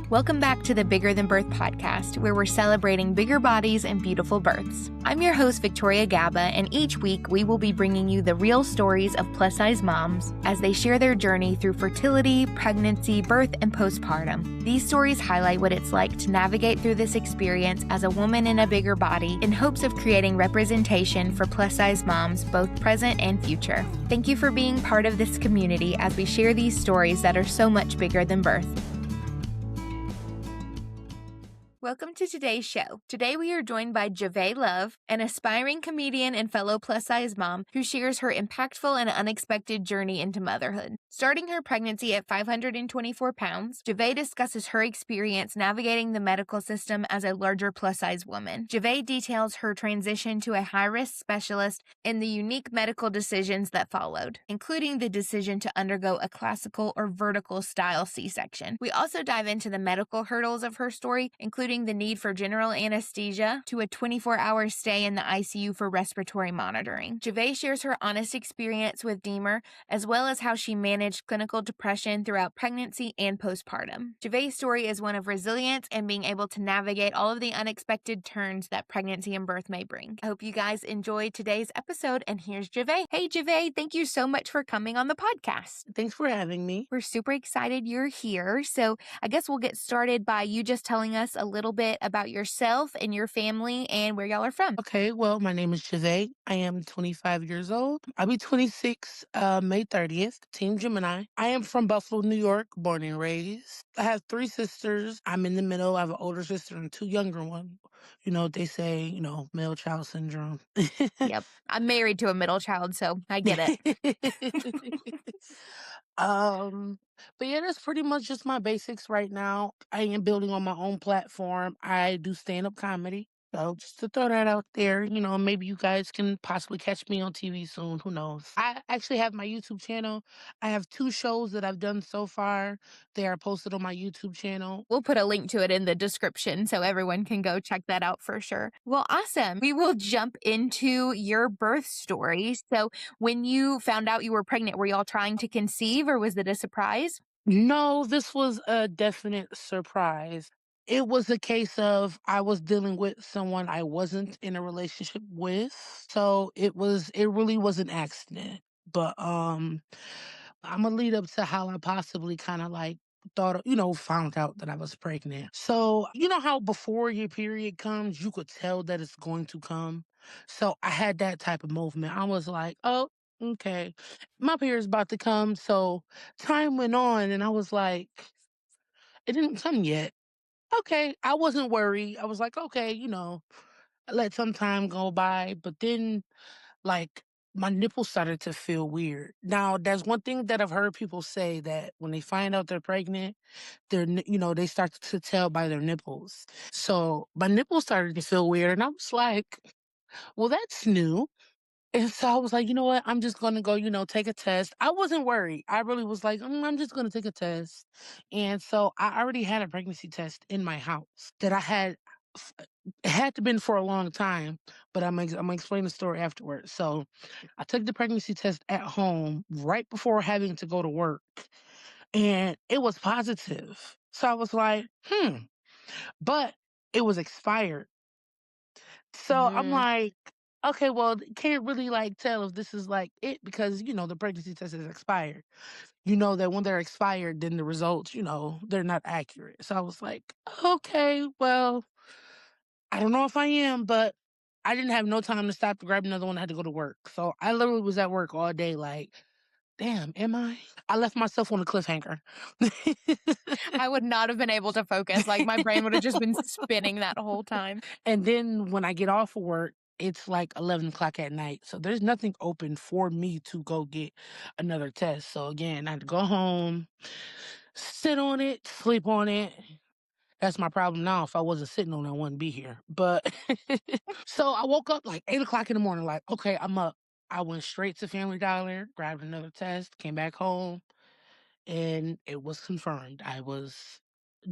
Welcome back to the Bigger Than Birth podcast, where we're celebrating bigger bodies and beautiful births. I'm your host, Victoria Gaba, and each week we will be bringing you the real stories of plus-size moms as they share their journey through fertility, pregnancy, birth, and postpartum. These stories highlight what it's like to navigate through this experience as a woman in a bigger body in hopes of creating representation for plus-size moms, both present and future. Thank you for being part of this community as we share these stories that are so much bigger than birth. Welcome to today's show. Today we are joined by Javeé Love, an aspiring comedian and fellow plus-size mom who shares her impactful and unexpected journey into motherhood. Starting her pregnancy at 524 pounds, Javeé discusses her experience navigating the medical system as a larger plus-size woman. Javeé details her transition to a high-risk specialist and the unique medical decisions that followed, including the decision to undergo a classical or vertical style C-section. We also dive into the medical hurdles of her story, including the need for general anesthesia to a 24-hour stay in the ICU for respiratory monitoring. Javeé shares her honest experience with DMER, as well as how she managed clinical depression throughout pregnancy and postpartum. Javeé's story is one of resilience and being able to navigate all of the unexpected turns that pregnancy and birth may bring. I hope you guys enjoyed today's episode, and here's Javeé. Hey, Javeé, thank you so much for coming on the podcast. Thanks for having me. We're super excited you're here. So I guess we'll get started by you just telling us a little bit about yourself and your family and where y'all are from. Okay, well, my name is Javeé. I am 25 years old. I'll be 26 May 30th, Team Gemini. I am from Buffalo, New York, born and raised. I have 3 sisters. I'm in the middle. I have an older sister and 2 younger ones. You know, they say, male child syndrome. Yep. I'm married to a middle child, so I get it. But yeah, that's pretty much just my basics right now. I am building on my own platform. I do stand-up comedy. So just to throw that out there, maybe you guys can possibly catch me on TV soon. Who knows? I actually have my YouTube channel. I have 2 shows that I've done so far. They are posted on my YouTube channel. We'll put a link to it in the description so everyone can go check that out for sure. Well, awesome. We will jump into your birth story. So when you found out you were pregnant, were y'all trying to conceive or was it a surprise? No, this was a definite surprise. It was a case of I was dealing with someone I wasn't in a relationship with. So it really was an accident. But I'm gonna lead up to how I possibly kind of like found out that I was pregnant. So, you know how before your period comes, you could tell that it's going to come. So I had that type of movement. I was like, oh, okay, my period's about to come. So time went on and I was like, it didn't come yet. Okay. I wasn't worried. I was like, okay, I let some time go by. But then like my nipples started to feel weird. Now, there's one thing that I've heard people say that when they find out they're pregnant, they start to tell by their nipples. So my nipples started to feel weird. And I was like, well, that's new. And so I was like, you know what? I'm just going to go, take a test. I wasn't worried. I really was like, I'm just going to take a test. And so I already had a pregnancy test in my house that I had. It had to been for a long time, but I'm gonna explain the story afterwards. So I took the pregnancy test at home right before having to go to work, and it was positive. So I was like, but it was expired. So I'm Mm, like, okay, well, can't really like tell if this is like it because the pregnancy test is expired. You know that when they're expired, then the results, they're not accurate. So I was like, okay, well, I don't know if I am, but I didn't have no time to stop to grab another one. I had to go to work. So I literally was at work all day, like, damn, am I? I left myself on a cliffhanger. I would not have been able to focus. Like my brain would have just been spinning that whole time. And then when I get off of work, it's like 11 o'clock at night. So there's nothing open for me to go get another test. So again, I had to go home, sit on it, sleep on it. That's my problem now. If I wasn't sitting on it, I wouldn't be here. But so I woke up like 8 o'clock in the morning, like, okay, I'm up. I went straight to Family Dollar, grabbed another test, came back home, and it was confirmed. I was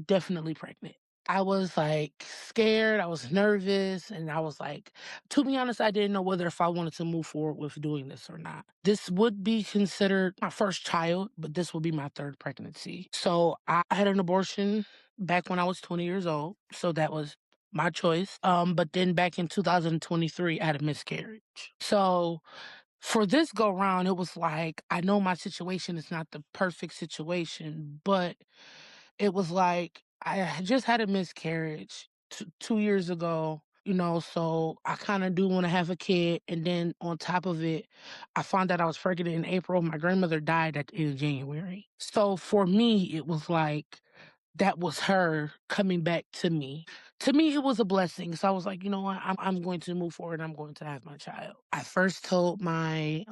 definitely pregnant. I was like scared, I was nervous, and I was like, to be honest, I didn't know whether if I wanted to move forward with doing this or not. This would be considered my first child, but this will be my third pregnancy. So I had an abortion back when I was 20 years old. So that was my choice. But then back in 2023, I had a miscarriage. So for this go round, it was like, I know my situation is not the perfect situation, but it was like I had just had a miscarriage 2 years ago, so I kind of do want to have a kid. And then on top of it, I found out I was pregnant in April. My grandmother died at the end of January. So for me, it was like that was her coming back to me. To me, it was a blessing. So I was like, you know what? I'm going to move forward. I'm going to have my child. I first told my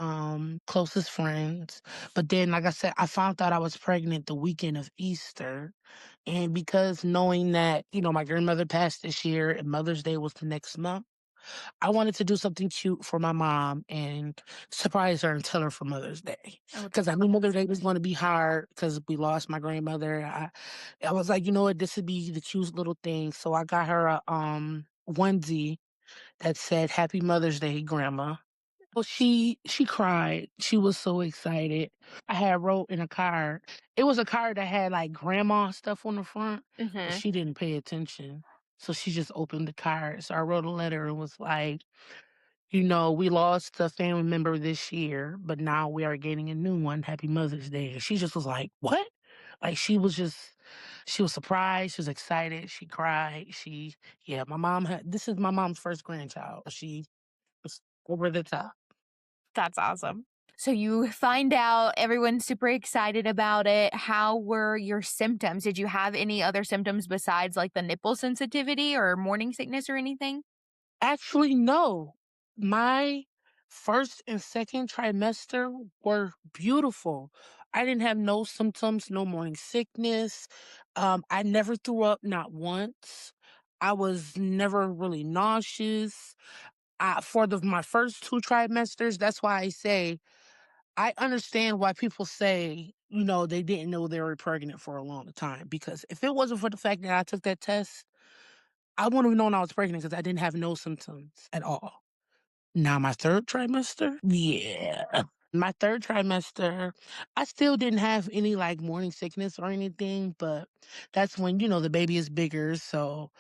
closest friends, but then, like I said, I found out I was pregnant the weekend of Easter. And because knowing that, my grandmother passed this year and Mother's Day was the next month, I wanted to do something cute for my mom and surprise her and tell her for Mother's Day. Oh, Because I knew Mother's Day was going to be hard because we lost my grandmother. I was like, you know what, this would be the cutest little thing. So I got her a onesie that said Happy Mother's Day, Grandma. Well, she cried. She was so excited. I had wrote in a card. It was a card that had like grandma stuff on the front, but mhm. she didn't pay attention. So she just opened the card. So I wrote a letter and was like, we lost a family member this year, but now we are getting a new one. Happy Mother's Day. And she just was like, what? Like she was surprised. She was excited. She cried. Yeah, this is my mom's first grandchild. She was over the top. That's awesome. So you find out everyone's super excited about it. How were your symptoms? Did you have any other symptoms besides like the nipple sensitivity or morning sickness or anything? Actually, no. My first and second trimester were beautiful. I didn't have no symptoms, no morning sickness. I never threw up, not once. I was never really nauseous. For my first two trimesters, that's why I say I understand why people say, they didn't know they were pregnant for a long time. Because if it wasn't for the fact that I took that test, I wouldn't have known I was pregnant because I didn't have no symptoms at all. Now, my third trimester, yeah. My third trimester, I still didn't have any like morning sickness or anything, but that's when, the baby is bigger. So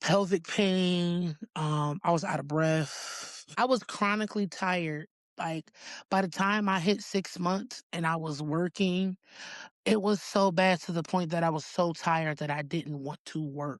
pelvic pain, I was out of breath. I was chronically tired. Like by the time I hit 6 months and I was working, it was so bad to the point that I was so tired that I didn't want to work.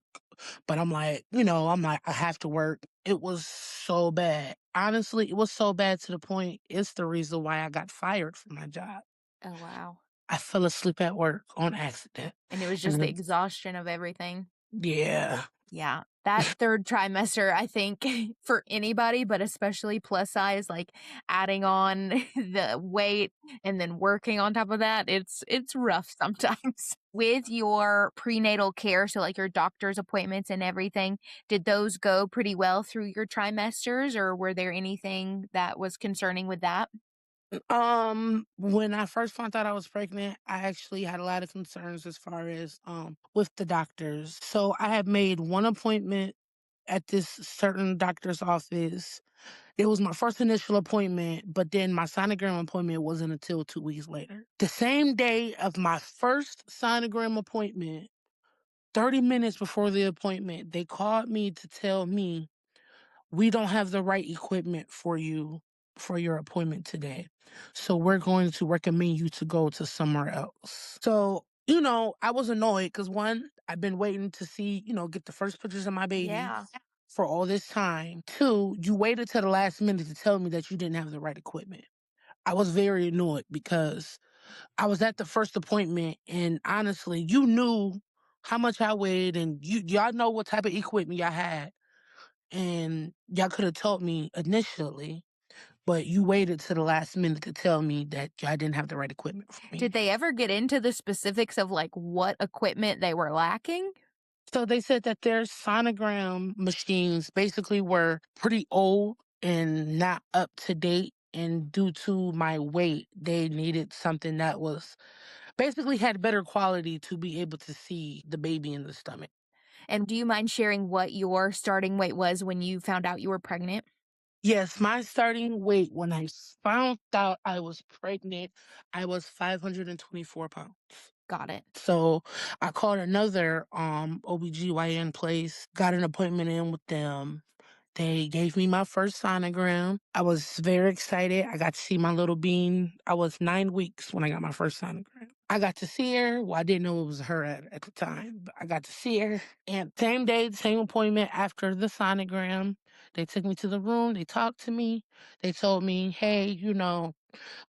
But I'm like, I have to work. It was so bad. Honestly, it was so bad to the point it's the reason why I got fired from my job. Oh, wow. I fell asleep at work on accident. And it was just And the exhaustion of everything. yeah. Yeah. That third trimester, I think for anybody, but especially plus size, like adding on the weight and then working on top of that, it's rough sometimes. With your prenatal care, so like your doctor's appointments and everything, did those go pretty well through your trimesters or were there anything that was concerning with that? When I first found out I was pregnant, I actually had a lot of concerns as far as with the doctors. So I had made one appointment at this certain doctor's office. It was my first initial appointment, but then my sonogram appointment wasn't until 2 weeks later. The same day of my first sonogram appointment, 30 minutes before the appointment, they called me to tell me we don't have the right equipment for you for your appointment today. So we're going to recommend you to go to somewhere else. So, I was annoyed because one, I've been waiting to see, get the first pictures of my baby Yeah. for all this time. Two, you waited till the last minute to tell me that you didn't have the right equipment. I was very annoyed because I was at the first appointment and honestly, you knew how much I weighed and y'all know what type of equipment y'all had. And y'all could have told me initially, but you waited to the last minute to tell me that y'all didn't have the right equipment for me. Did they ever get into the specifics of like what equipment they were lacking? So they said that their sonogram machines basically were pretty old and not up to date. And due to my weight, they needed something that was basically had better quality to be able to see the baby in the stomach. And do you mind sharing what your starting weight was when you found out you were pregnant? Yes, my starting weight when found out I was pregnant, I was 524 pounds. Got it. So I called another OBGYN place, got an appointment in with them. They gave me my first sonogram. I was very excited. I got to see my little bean. I was 9 weeks when I got my first sonogram. I got to see her. Well, I didn't know it was her at the time, but I got to see her. And same day, same appointment after the sonogram, they took me to the room. They talked to me. They told me, hey,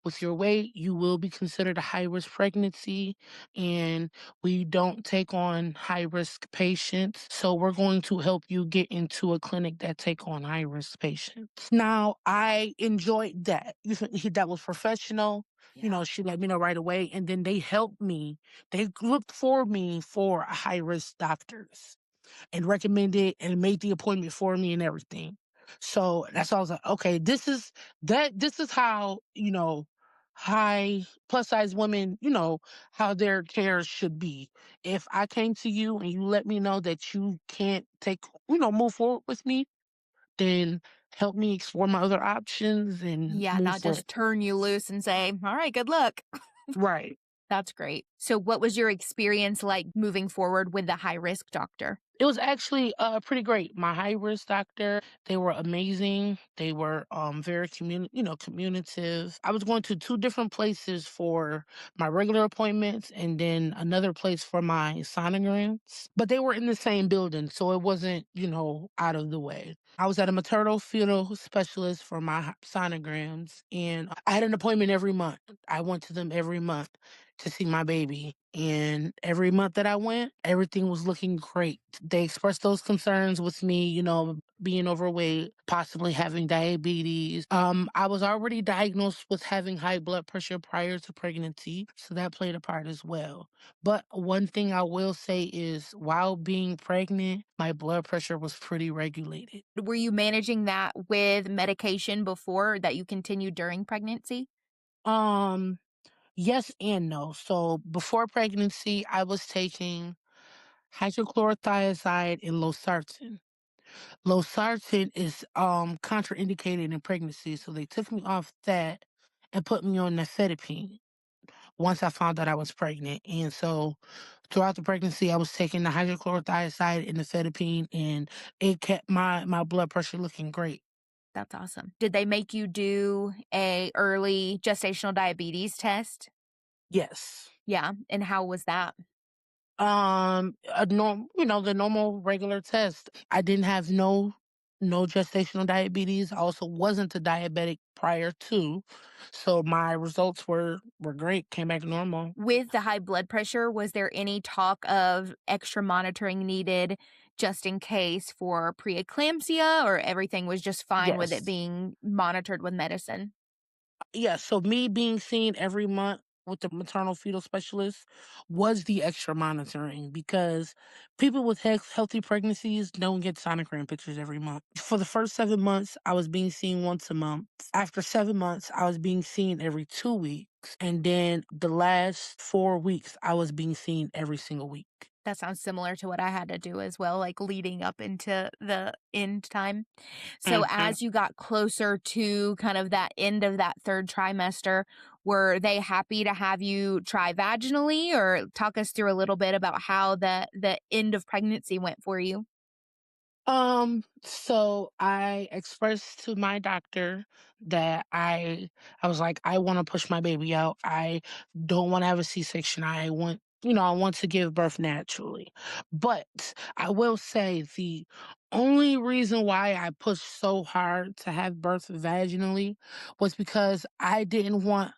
with your weight, you will be considered a high risk pregnancy, and we don't take on high risk patients. So we're going to help you get into a clinic that take on high risk patients. Now, I enjoyed that. That was professional. Yeah. She let me know right away, and then they helped me. They looked for me for high risk doctors and recommended and made the appointment for me and everything. So that's why I was like, okay, this is how, high plus size women, how their care should be. If I came to you and you let me know that you can't move forward with me, then help me explore my other options and Yeah, move not forward. just turn you loose and say, all right, good luck. Right. That's great. So, what was your experience like moving forward with the high risk doctor? It was actually pretty great. My high risk doctor, they were amazing. They were very communicative. I was going to two different places for my regular appointments and then another place for my sonograms. But they were in the same building, so it wasn't, out of the way. I was at a maternal-fetal specialist for my sonograms, and I had an appointment every month. I went to them every month to see my baby. And every month that I went, everything was looking great. They expressed those concerns with me, being overweight, possibly having diabetes. I was already diagnosed with having high blood pressure prior to pregnancy, so that played a part as well. But one thing I will say is while being pregnant, my blood pressure was pretty regulated. Were you managing that with medication before that you continued during pregnancy? Um, yes and no. So before pregnancy, I was taking hydrochlorothiazide and losartan. Losartan is contraindicated in pregnancy, so they took me off that and put me on nifedipine once I found out I was pregnant. And so throughout the pregnancy, I was taking the hydrochlorothiazide and nifedipine, and it kept my blood pressure looking great. That's awesome. Did they make you do a early gestational diabetes test? Yes. Yeah, and how was that? The normal regular test. I didn't have no gestational diabetes. I also wasn't a diabetic prior to, so my results were great. Came back normal. With the high blood pressure, was there any talk of extra monitoring needed just in case for preeclampsia, or everything was just fine with it Yes. being monitored with medicine? Yeah, so me being seen every month with the maternal fetal specialist was the extra monitoring because people with healthy pregnancies don't get sonogram pictures every month. For the first 7 months, I was being seen once a month. After 7 months, I was being seen every 2 weeks. And then the last 4 weeks, I was being seen every single week. That sounds similar to what I had to do as well, like leading up into the end time. So Mhm. as you got closer to kind of that end of that 3rd trimester, were they happy to have you try vaginally, or talk us through a little bit about how the end of pregnancy went for you? So I expressed to my doctor that I was like, I want to push my baby out. I don't want to have a C-section. I want to give birth naturally. But I will say the only reason why I pushed so hard to have birth vaginally was because I didn't want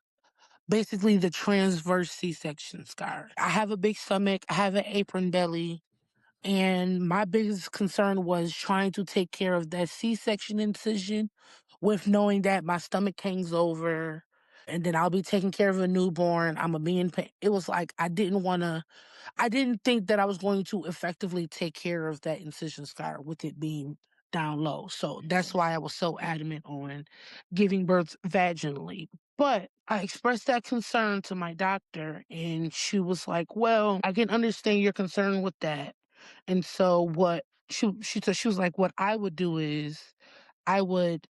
basically the transverse C-section scar. I have a big stomach, I have an apron belly, and my biggest concern was trying to take care of that C-section incision with knowing that my stomach hangs over and then I'll be taking care of a newborn. I'm a be in pain. It was like I didn't think that I was going to effectively take care of that incision scar with it being down low. So that's why I was so adamant on giving birth vaginally. But I expressed that concern to my doctor, and she was like, well, I can understand your concern with that. And so what she was like, what I would do is I would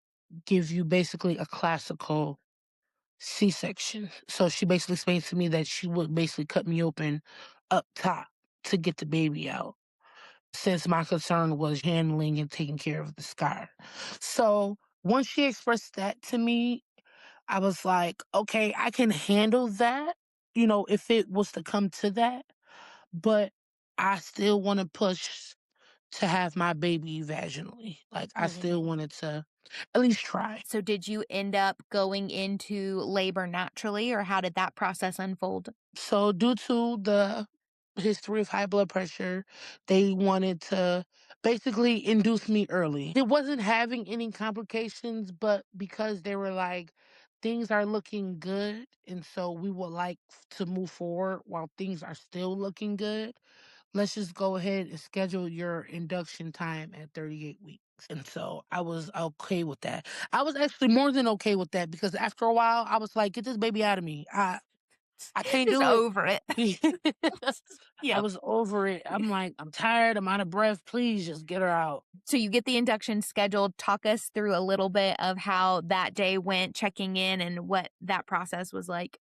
give you basically a classical C-section. So she basically explained to me that she would basically cut me open up top to get the baby out, since my concern was handling and taking care of the scar. So once she expressed that to me, I was like, okay, I can handle that, if it was to come to that, but I still want to push to have my baby vaginally. Like, I still wanted to at least try. So, did you end up going into labor naturally, or how did that process unfold? So, due to the history of high blood pressure, they wanted to basically induce me early. It wasn't having any complications, but because they were like, things are looking good. And so we would like to move forward while things are still looking good. Let's just go ahead and schedule your induction time at 38 weeks. And so I was okay with that. I was actually more than okay with that because after a while, I was like, get this baby out of me. I can't Just do it. over it. I Yep. was over it. I'm like, I'm tired. I'm out of breath. Please just get her out. So, you get the induction scheduled. Talk us through a little bit of how that day went, checking in, and what that process was like.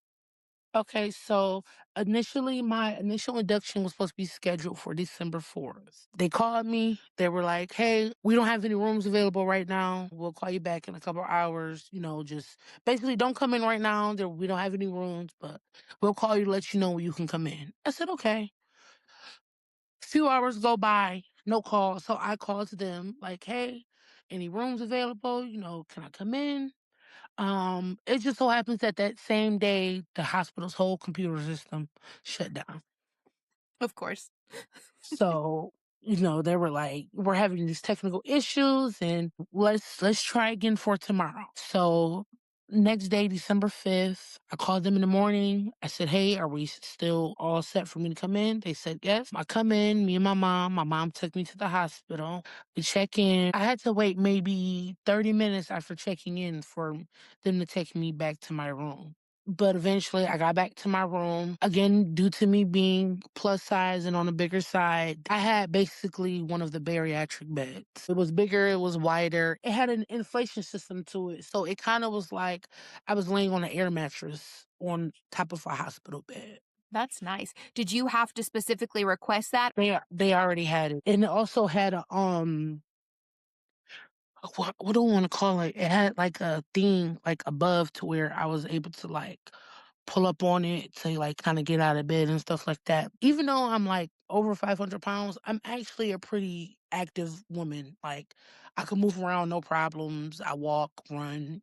Okay, so initially, my initial induction was supposed to be scheduled for December 4th. They called me. They were like, hey, we don't have any rooms available right now. We'll call you back in a couple hours. Just basically don't come in right now. We don't have any rooms, but we'll call you to let you know when you can come in. I said, okay. Few hours go by, no call. So I called to them like, hey, any rooms available? Can I come in? It just so happens that that same day, the hospital's whole computer system shut down. Of course. So, they were like, we're having these technical issues and let's try again for tomorrow. So next day, December 5th, I called them in the morning. I said, hey, are we still all set for me to come in? They said yes. I come in, me and my mom took me to the hospital. We check in. I had to wait maybe 30 minutes after checking in for them to take me back to my room. But eventually I got back to my room. Again, due to me being plus size and on a bigger side, I had basically one of the bariatric beds. It was bigger, it was wider. It had an inflation system to it. So it kind of was like I was laying on an air mattress on top of a hospital bed. That's nice. Did you have to specifically request that? They already had it. And it also had a what do I want to call it? It had like a thing like above to where I was able to like pull up on it to like kind of get out of bed and stuff like that. Even though I'm like over 500 pounds, I'm actually a pretty active woman. Like I can move around no problems. I walk, run.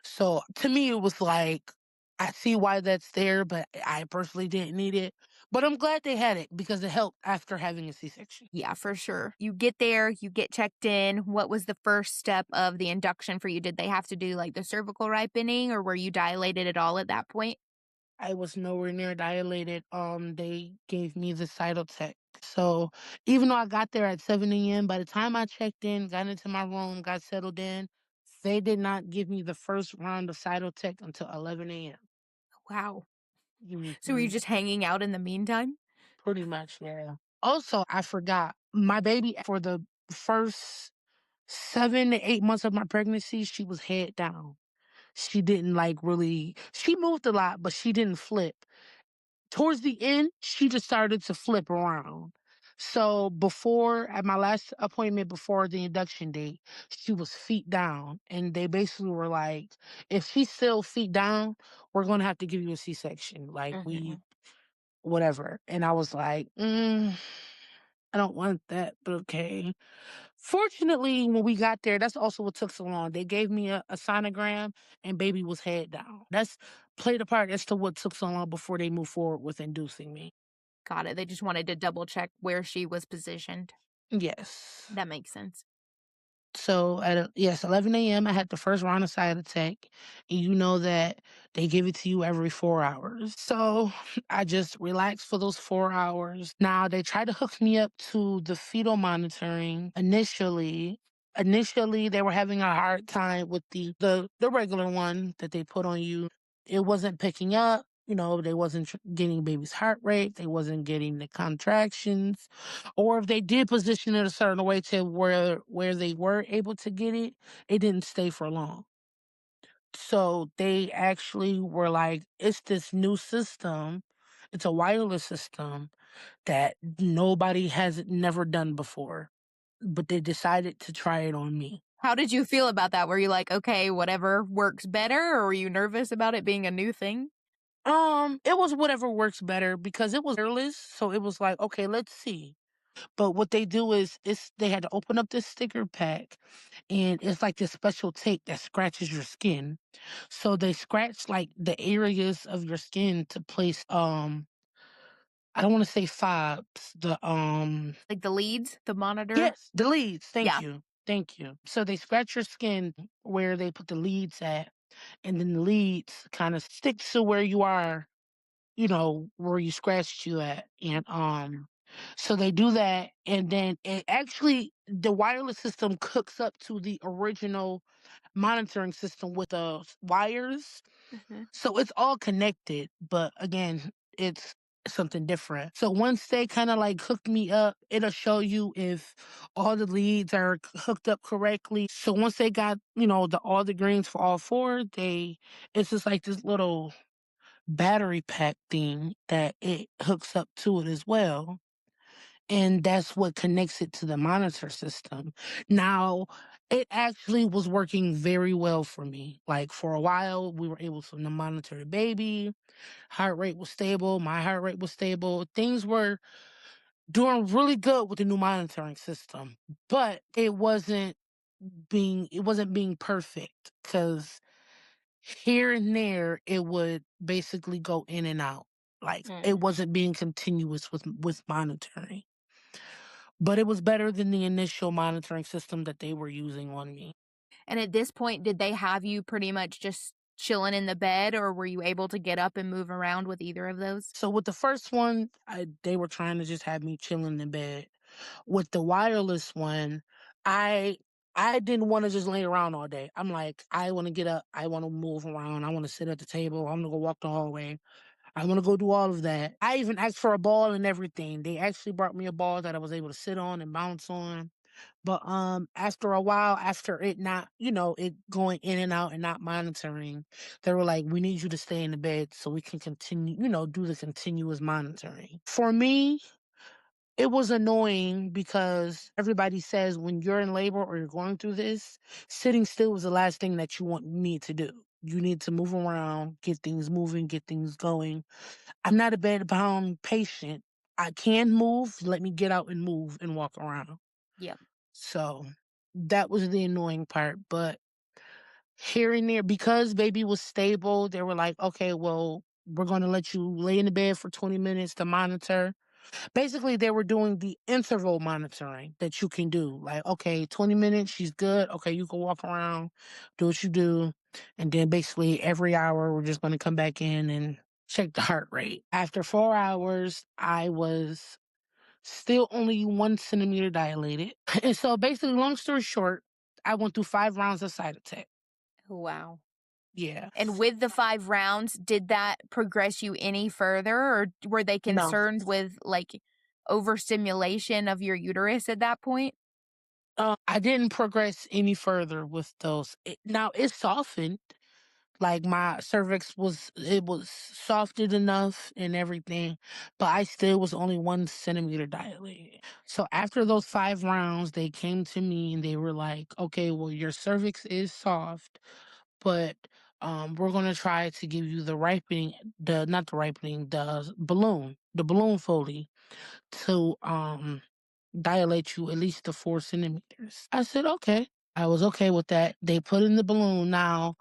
So to me, it was like, I see why that's there, but I personally didn't need it. But I'm glad they had it because it helped after having a C-section. Yeah, for sure. You get there, you get checked in. What was the first step of the induction for you? Did they have to do like the cervical ripening, or were you dilated at all at that point? I was nowhere near dilated. They gave me the Cytotec. So even though I got there at 7 a.m., by the time I checked in, got into my room, got settled in, they did not give me the first round of Cytotec until 11 a.m. Wow. So were you Mhm. just hanging out in the meantime? Pretty much, yeah. Also, I forgot my baby for the first 7 to 8 months of my pregnancy, she was head down. She didn't like really, she moved a lot, but she didn't flip. Towards the end, she just started to flip around. So before, at my last appointment before the induction date, she was feet down. And they basically were like, if she's still feet down, we're going to have to give you a C-section. Like, Hmm. whatever. And I was like, I don't want that, but okay. Fortunately, when we got there, that's also what took so long. They gave me a sonogram and baby was head down. That's played a part as to what took so long before they moved forward with inducing me. Got it. They just wanted to double check where she was positioned. Yes. That makes sense. So yes, 11 a.m. I had the first round of side attack, and you know that they give it to you every 4 hours. So I just relaxed for those 4 hours. Now they tried to hook me up to the fetal monitoring initially. Initially, they were having a hard time with the regular one that they put on you. It wasn't picking up. They wasn't getting baby's heart rate, they wasn't getting the contractions, or if they did position it a certain way to where they were able to get it, it didn't stay for long. So they actually were like, it's this new system. It's a wireless system that nobody has never done before, but they decided to try it on me. How did you feel about that? Were you like, okay, whatever works better, or were you nervous about it being a new thing? It was whatever works better because it was wireless, so it was like, okay, let's see. But what they do is they had to open up this sticker pack, and it's like this special tape that scratches your skin. So they scratch like the areas of your skin to place I don't want to say fobs, Like the leads, the monitor? yes, the leads. Thank Yeah. you. Thank you. So they scratch your skin where they put the leads at, and then the leads kind of stick to where you are, where you scratched you at. And so they do that, and then it actually the wireless system hooks up to the original monitoring system with the wires. Mhm. So it's all connected, but again, it's something different. So once they kind of like hook me up, it'll show you if all the leads are hooked up correctly. So once they got, all the greens for all four, it's just like this little battery pack thing that it hooks up to it as well. And that's what connects it to the monitor system. Now, it actually was working very well for me. Like for a while, we were able to monitor the baby. Heart rate was stable. My heart rate was stable. Things were doing really good with the new monitoring system, but it wasn't being perfect because here and there it would basically go in and out. Like it Mm. wasn't being continuous with monitoring. But it was better than the initial monitoring system that they were using on me. And at this point, did they have you pretty much just chilling in the bed, or were you able to get up and move around with either of those? So with the first one, they were trying to just have me chilling in bed. With the wireless one, I I didn't want to just lay around all day. I'm like, I want to get up. I want to move around. I want to sit at the table. I'm gonna go walk the hallway. I want to go do all of that. I even asked for a ball and everything. They actually brought me a ball that I was able to sit on and bounce on. But after a while, after it not, it going in and out and not monitoring, they were like, "We need you to stay in the bed so we can continue, do the continuous monitoring." For me, it was annoying because everybody says when you're in labor or you're going through this, sitting still is the last thing that you need to do. You need to move around, get things moving, get things going. I'm not a bedbound patient. I can move. Let me get out and move and walk around. Yep. So that was the annoying part. But here and there, because baby was stable, they were like, okay, well, we're going to let you lay in the bed for 20 minutes to monitor. Basically, they were doing the interval monitoring that you can do. Like, okay, 20 minutes, she's good. Okay, you can walk around, do what you do. And then basically every hour, we're just going to come back in and check the heart rate. After 4 hours, I was still only 1 centimeter dilated. And so basically, long story short, I went through 5 rounds of side attack. Wow. Yeah. And with the 5 rounds, did that progress you any further, or were they No. concerned with, like, overstimulation of your uterus at that point? I didn't progress any further with those. Now it softened. Like my cervix was softened enough and everything, but I still was only 1 centimeter dilated. So after those 5 rounds, they came to me and they were like, okay, well, your cervix is soft, but we're gonna try to give you the not the ripening, the balloon Foley to dilate you at least to 4 centimeters. I said, okay. I was okay with that. They put in the balloon. Now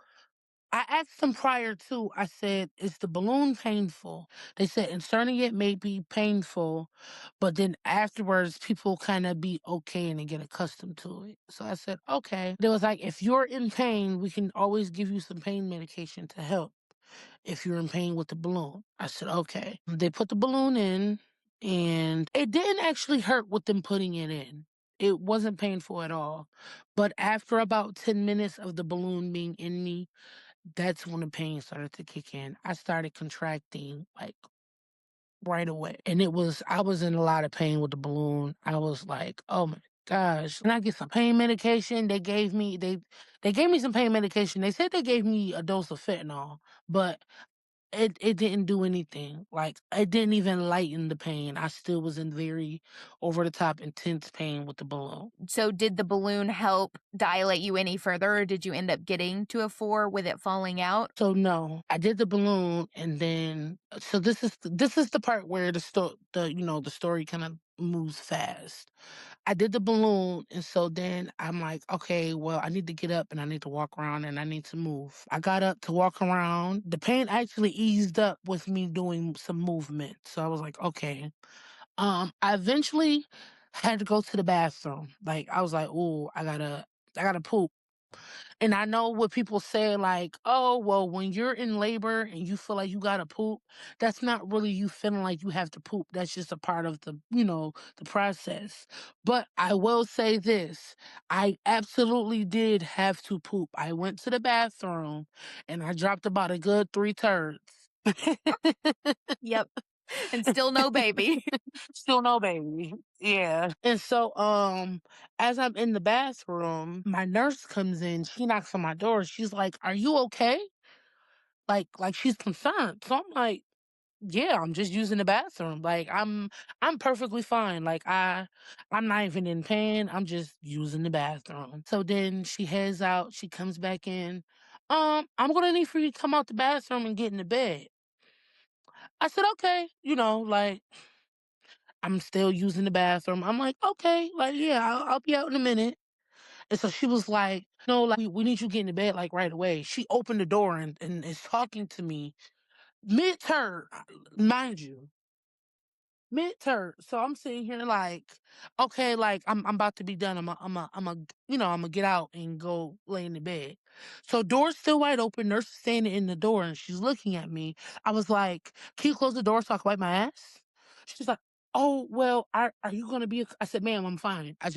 I asked them prior to, I said, is the balloon painful? They said inserting it may be painful, but then afterwards people kind of be okay and they get accustomed to it. So I said, okay. They was like, if you're in pain, we can always give you some pain medication to help if you're in pain with the balloon. I said, okay. They put the balloon in and it didn't actually hurt with them putting it in. It wasn't painful at all. But after about 10 minutes of the balloon being in me, that's when the pain started to kick in. I started contracting like right away. And I was in a lot of pain with the balloon. I was like, oh my gosh. And I get some pain medication. They gave me some pain medication. They said they gave me a dose of fentanyl, but it didn't do anything. Like it didn't even lighten the pain. I still was in very over the top intense pain with the balloon. So did the balloon help dilate you any further, or did you end up getting to a 4 with it falling out? So no, I did the balloon, and then so this is the part where the story kind of moves fast. I did the balloon, and so then I'm like, okay, well, I need to get up and I need to walk around and I need to move. I got up to walk around. The pain actually eased up with me doing some movement. So I was like, okay. I eventually had to go to the bathroom. Like I was like, oh, I gotta poop. And I know what people say, like, oh, well, when you're in labor and you feel like you gotta poop, that's not really you feeling like you have to poop. That's just a part of the process. But I will say this, I absolutely did have to poop. I went to the bathroom and I dropped about a good 3 turds. Yep. And still no baby. Still no baby. Yeah. And so as I'm in the bathroom, my nurse comes in, she knocks on my door. She's like, "Are you okay?" Like she's concerned. So I'm like, "Yeah, I'm just using the bathroom. Like I'm perfectly fine. I'm not even in pain. I'm just using the bathroom." So then she heads out, she comes back in. I'm gonna need for you to come out the bathroom and get in the bed. I said, okay, like I'm still using the bathroom. I'm like, okay, like, yeah, I'll be out in a minute. And so she was like, no, like, we need you to get in the bed, like, right away. She opened the door and is talking to me mid-turn, mind you, mid-turn. So I'm sitting here like, okay, like, I'm about to be done. I'm gonna get out and go lay in the bed. So door's still wide open. Nurse is standing in the door and she's looking at me. I was like, can you close the door so I can wipe my ass? She's like, oh, well, are you gonna be? I said, ma'am, I'm fine. I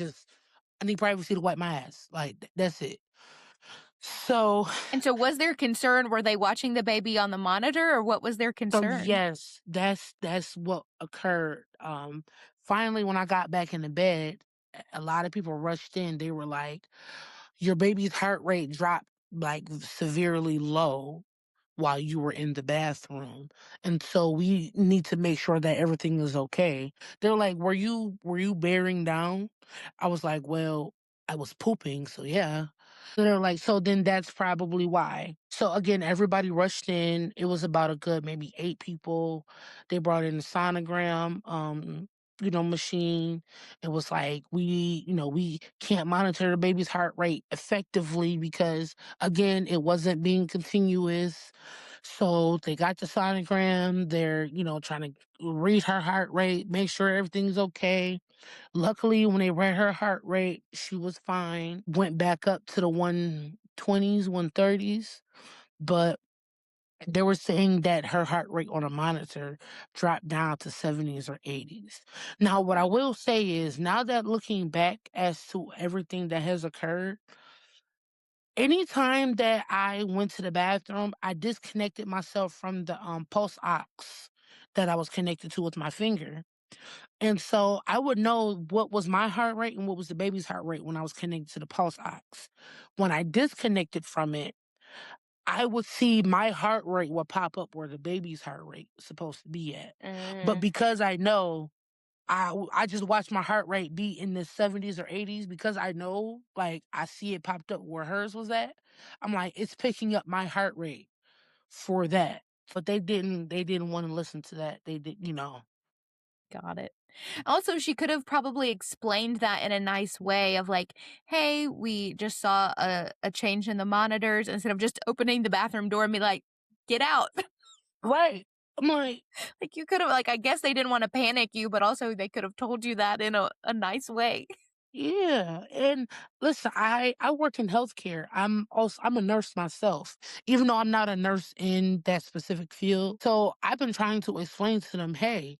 need privacy to wipe my ass. Like, that's it. So And so was there concern? Were they watching the baby on the monitor, or what was their So concern? yes, that's what occurred. Finally, when I got back in the bed, a lot of people rushed in. They were like, "Your baby's heart rate dropped like severely low while you were in the bathroom, and so we need to make sure that everything is okay." They're like, "Were you bearing down?" I was like, "Well, I was pooping, so yeah." They're like, so then that's probably why. So again, everybody rushed in. It was about a good maybe 8 people. They brought in the sonogram, machine. It was like we can't monitor the baby's heart rate effectively because again, it wasn't being continuous. So they got the sonogram. They're, trying to read her heart rate, make sure everything's okay. Luckily, when they read her heart rate, she was fine. Went back up to the 120s, 130s, but they were saying that her heart rate on a monitor dropped down to 70s or 80s. Now, what I will say is, now that looking back as to everything that has occurred, anytime that I went to the bathroom, I disconnected myself from the pulse ox that I was connected to with my finger. And so I would know what was my heart rate and what was the baby's heart rate when I was connected to the pulse ox. When I disconnected from it, I would see my heart rate would pop up where the baby's heart rate is supposed to be at. But Mm, because I know, I just watch my heart rate be in the 70s or 80s because I know, like, I see it popped up where hers was at. I'm like, it's picking up my heart rate for that. But they didn't want to listen to that. They did. got it. Also, she could have probably explained that in a nice way of like, hey, we just saw a change in the monitors, instead of just opening the bathroom door and be like, get out. Right. I'm like, Like you could have, like, I guess they didn't want to panic you, but also they could have told you that in a nice way. yeah, and listen, I work in healthcare. I'm a nurse myself, even though I'm not a nurse in that specific field. So I've been trying to explain to them, hey,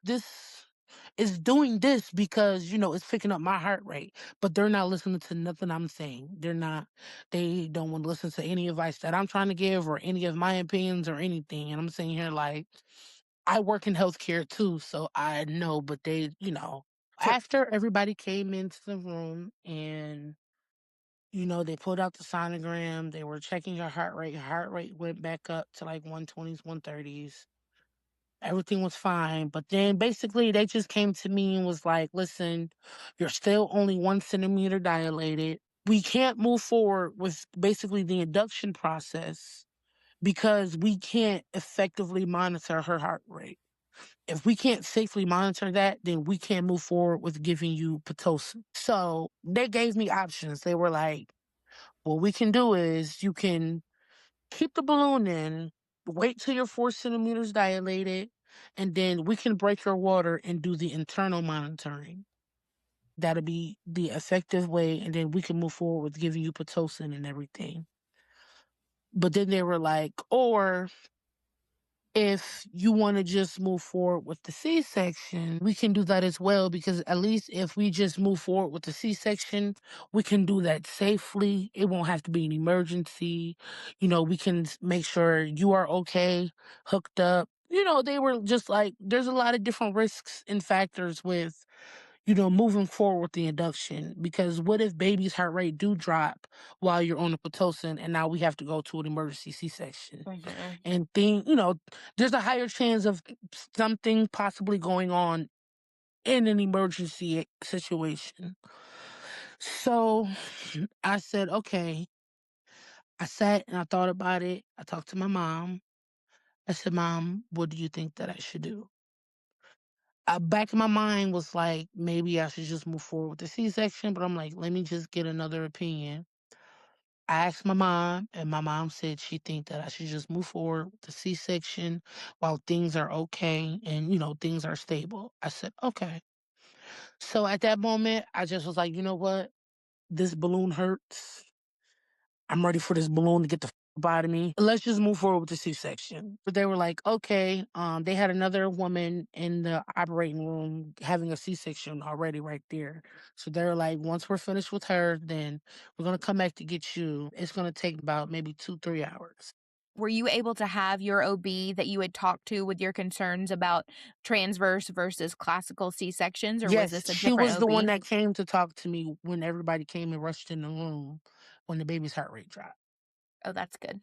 this it's doing this because, it's picking up my heart rate, but they're not listening to nothing I'm saying. They don't want to listen to any advice that I'm trying to give or any of my opinions or anything. And I'm sitting here like, I work in healthcare too, so I know, but So after everybody came into the room and, they pulled out the sonogram, they were checking your heart rate. Your heart rate went back up to like 120s, 130s. Everything was fine. But then basically they just came to me and was like, listen, you're still only 1 centimeter dilated. We can't move forward with basically the induction process because we can't effectively monitor her heart rate. If we can't safely monitor that, then we can't move forward with giving you Pitocin. So they gave me options. They were like, what we can do is you can keep the balloon in, wait till you're 4 centimeters dilated, and then we can break your water and do the internal monitoring. That'll be the effective way, and then we can move forward with giving you Pitocin and everything. But then they were like, or if you want to just move forward with the C-section, we can do that as well, because at least if we just move forward with the C-section, we can do that safely. It won't have to be an emergency. We can make sure you are okay, hooked up. They were just like, there's a lot of different risks and factors with moving forward with the induction, because what if baby's heart rate do drop while you're on the Pitocin and now we have to go to an emergency C-section? Mhm. And there's a higher chance of something possibly going on in an emergency situation. So I said, okay. I sat and I thought about it. I talked to my mom. I said, Mom, what do you think that I should do? Back in my mind was like, maybe I should just move forward with the C-section, but I'm like, let me just get another opinion. I asked my mom, and my mom said she think that I should just move forward with the C-section while things are okay and, things are stable. I said, okay. So at that moment, I just was like, you know what? This balloon hurts. I'm ready for this balloon to get the out of me. Let's just move forward with the C-section. But they were like, okay. They had another woman in the operating room having a C-section already right there. So they were like, once we're finished with her, then we're gonna come back to get you. It's gonna take about maybe 2-3 hours. were you able to have your OB that you had talked to with your concerns about transverse versus classical C-sections, or was Yes, this a she different was the one OB? that came to talk to me when everybody came and rushed in the room when the baby's heart rate dropped. Oh, that's good.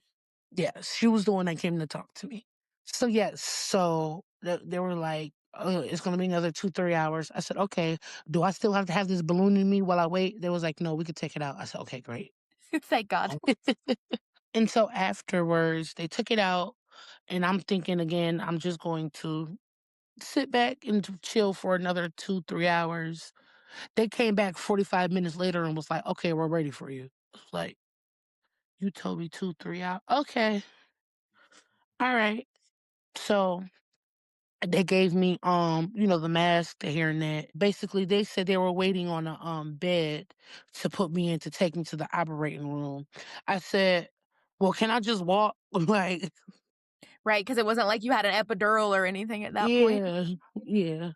Yes, she was the one that came to talk to me. So yes, so they were like, "Oh, it's gonna be another 2-3 hours." I said, "Okay." Do I still have to have this balloon in me while I wait? They was like, "No, we could take it out." I said, "Okay, great." Thank God. And so afterwards, they took it out, and I'm thinking again, I'm just going to sit back and to chill for another 2-3 hours. They came back 45 minutes later and was like, "Okay, we're ready for you." I was like, "You told me 2-3 hours. Okay, all right." So they gave me, the mask, the hairnet. Basically, they said they were waiting on a bed to put me in to take me to the operating room. I said, "Well, can I just walk?" Like, Right, because it wasn't like you had an epidural or anything at that point. yeah, yeah.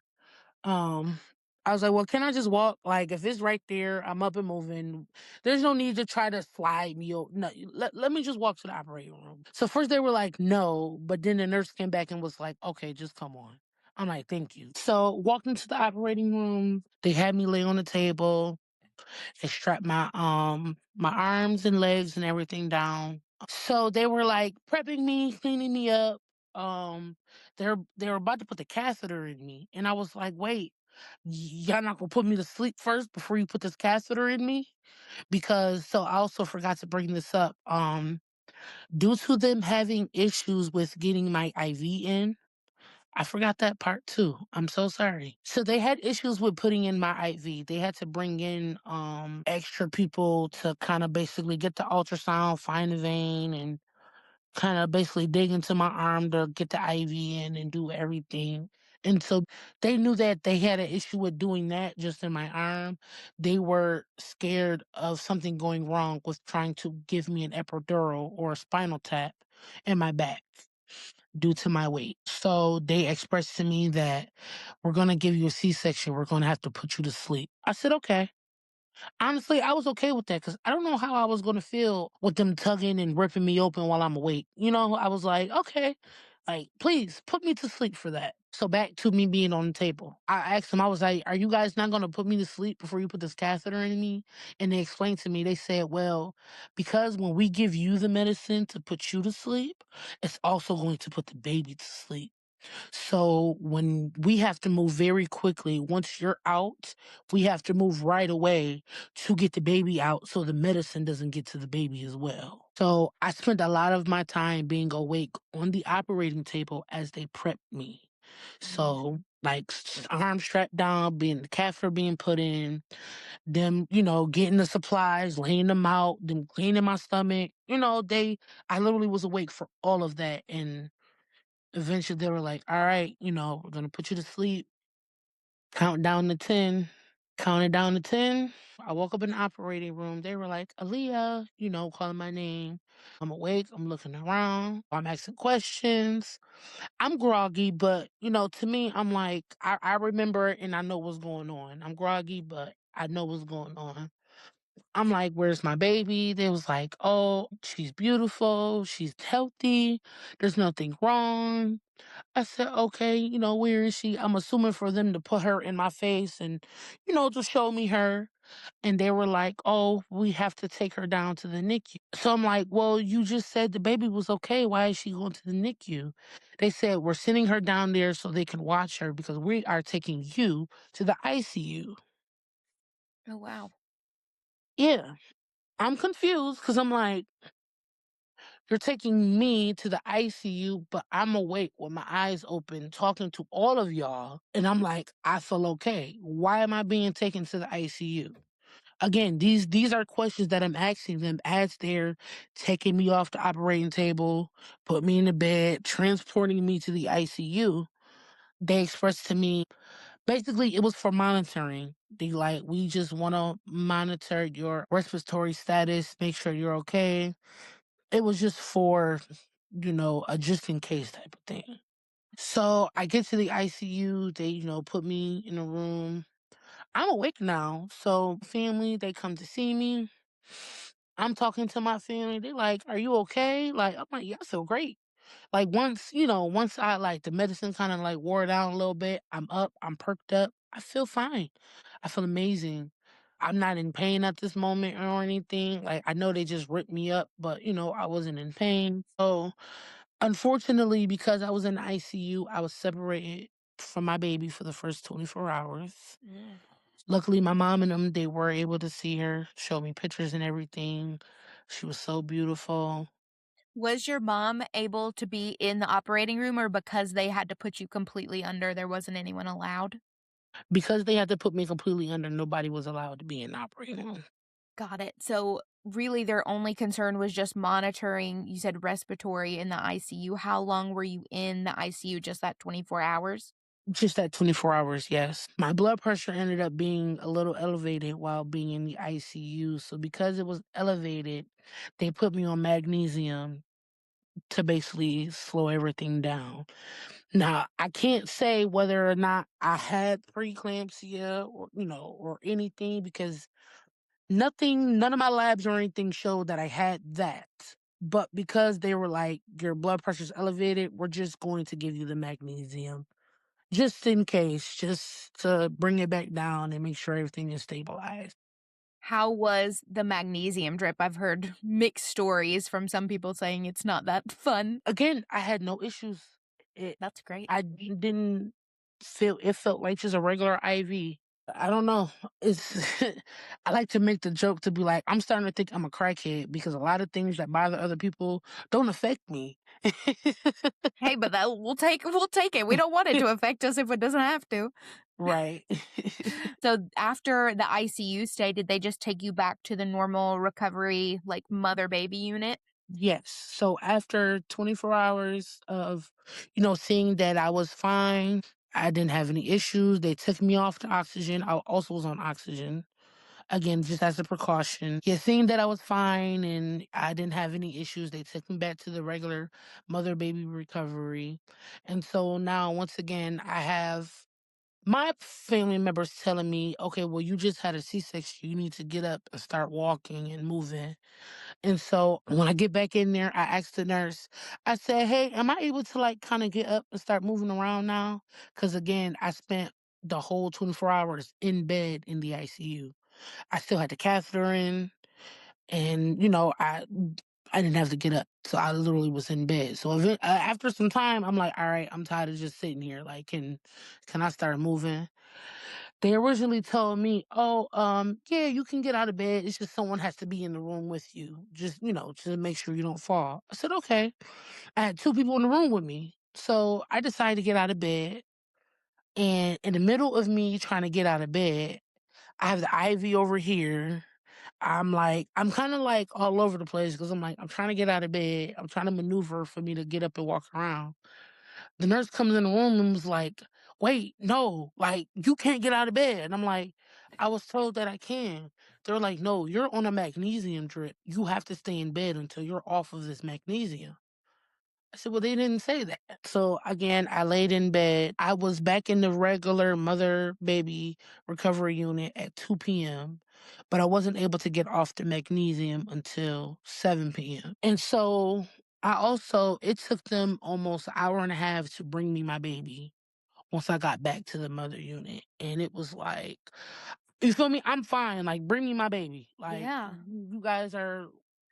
Um, I was like, "Well, can I just walk? Like, if it's right there, I'm up and moving. There's no need to try to slide me. No, let me just walk to the operating room." So first they were like, "No," but then the nurse came back and was like, "Okay, just come on." I'm like, "Thank you." So walked into the operating room. They had me lay on the table and strapped my arms and legs and everything down. So they were like prepping me, cleaning me up. Um, they were about to put the catheter in me, and I was like, "Wait, y'all not gonna put me to sleep first before you put this catheter in me?" Because so I also forgot to bring this up. Due to them having issues with getting my IV in, I forgot that part too. I'm so sorry. So they had issues with putting in my IV. They had to bring in extra people to kind of basically get the ultrasound, find the vein, and kind of basically dig into my arm to get the IV in and do everything. And so they knew that they had an issue with doing that just in my arm. They were scared of something going wrong with trying to give me an epidural or a spinal tap in my back. due to my weight. So they expressed to me that we're going to give you a C-section. We're going to have to put you to sleep. I said, okay. Honestly, I was okay with that because I don't know how I was going to feel with them tugging and ripping me open while I'm awake. I was like, okay, like, please put me to sleep for that. So back to me being on the table. I asked them, I was like, are you guys not going to put me to sleep before you put this catheter in me? And they explained to me, they said, well, because when we give you the medicine to put you to sleep, it's also going to put the baby to sleep. So when we have to move very quickly, once you're out, we have to move right away to get the baby out so the medicine doesn't get to the baby as well. So I spent a lot of my time being awake on the operating table as they prepped me. Mm. So like arms strapped down, being the catheter being put in, them, getting the supplies, laying them out, them cleaning my stomach. I literally was awake for all of that. And eventually they were like, all right, we're going to put you to sleep. Count down to 10. Counted down to 10. I woke up in the operating room. They were like, Aaliyah, calling my name. I'm awake. I'm looking around. I'm asking questions. I'm groggy, but, to me, I'm like, I remember it and I know what's going on. I'm groggy, but I know what's going on. I'm like, where's my baby? They was like, oh, she's beautiful. She's healthy. There's nothing wrong. I said, okay, where is she? I'm assuming for them to put her in my face and, to show me her. And they were like, oh, we have to take her down to the NICU. So I'm like, well, you just said the baby was okay. Why is she going to the NICU? They said, we're sending her down there so they can watch her because we are taking you to the ICU. Oh, wow. Yeah, I'm confused because I'm like, you're taking me to the ICU, but I'm awake with my eyes open talking to all of y'all. And I'm like, I feel okay. Why am I being taken to the ICU? Again, these are questions that I'm asking them as they're taking me off the operating table, put me in the bed, transporting me to the ICU. They expressed to me basically it was for monitoring. They like, we just want to monitor your respiratory status, make sure you're okay. It was just for, a just in case type of thing. So I get to the ICU, they, put me in a room. I'm awake now. So family, they come to see me. I'm talking to my family. They're like, are you okay? Like, I'm like, yeah, I feel great. Like once I like the medicine kind of like wore down a little bit, I'm up, I'm perked up. I feel fine. I feel amazing. I'm not in pain at this moment or anything. Like I know they just ripped me up, but I wasn't in pain. So unfortunately, because I was in the ICU, I was separated from my baby for the first 24 hours. Mm. Luckily, my mom and them, they were able to see her, show me pictures and everything. She was so beautiful. Was your mom able to be in the operating room, or because they had to put you completely under, there wasn't anyone allowed? Because they had to put me completely under, nobody was allowed to be in the operating room. Got it. So, really, their only concern was just monitoring, you said respiratory in the ICU. How long were you in the ICU? Just that 24 hours? Just that 24 hours, yes. My blood pressure ended up being a little elevated while being in the ICU. So because it was elevated, they put me on magnesium to basically slow everything down. Now, I can't say whether or not I had preeclampsia or, or anything because none of my labs or anything showed that I had that. But because they were like, your blood pressure's elevated, we're just going to give you the magnesium just in case, just to bring it back down and make sure everything is stabilized. How was the magnesium drip? I've heard mixed stories from some people saying it's not that fun. Again, I had no issues. It, That's great. I didn't feel it felt like just a regular IV. I don't know. It's I like to make the joke to be like, I'm starting to think I'm a crackhead because a lot of things that bother other people don't affect me. Hey, but that we'll take it. We don't want it to affect us if it doesn't have to. Right. So after the ICU stay, did they just take you back to the normal recovery, like mother baby unit? Yes. So after 24 hours of, seeing that I was fine, I didn't have any issues. They took me off the oxygen. I also was on oxygen. again, just as a precaution. Yeah, seeing that I was fine and I didn't have any issues, they took me back to the regular mother baby recovery. And so now, once again, I have my family members telling me, okay, well, you just had a C-section. You need to get up and start walking and moving. And so when I get back in there, I asked the nurse, I said, hey, am I able to like kind of get up and start moving around now? Because again, I spent the whole 24 hours in bed in the ICU. I still had the catheter in, and I didn't have to get up, so I literally was in bed. So after some time, I'm like, all right, I'm tired of just sitting here. Like, can I start moving? They originally told me, "Oh, yeah, you can get out of bed. It's just someone has to be in the room with you, just to make sure you don't fall." I said, "Okay." I had two people in the room with me, so I decided to get out of bed. And in the middle of me trying to get out of bed, I have the IV over here. I'm kind of like all over the place because I'm like, I'm trying to get out of bed. I'm trying to maneuver for me to get up and walk around. The nurse comes in the room and was like, "Wait, no, like you can't get out of bed." And I'm like, "I was told that I can." They're like, "No, you're on a magnesium drip. You have to stay in bed until you're off of this magnesium." I said, "Well, they didn't say that." So again, I laid in bed. I was back in the regular mother baby recovery unit at 2 p.m., but I wasn't able to get off the magnesium until 7 p.m. And so it took them almost an hour and a half to bring me my baby once I got back to the mother unit. And it was like, you feel me? I'm fine. Like, bring me my baby. Like, Yeah. you guys are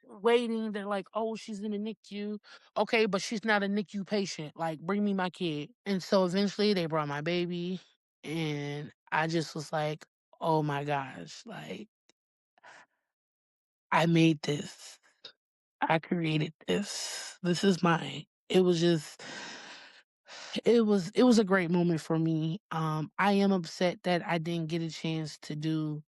waiting. They're like, oh, she's in the NICU. Okay, but she's not a NICU patient. Like, bring me my kid. And so eventually they brought my baby. And I just was like, oh my gosh. Like, I made this. I created this. This is mine. It was a great moment for me. I am upset that I didn't get a chance to do,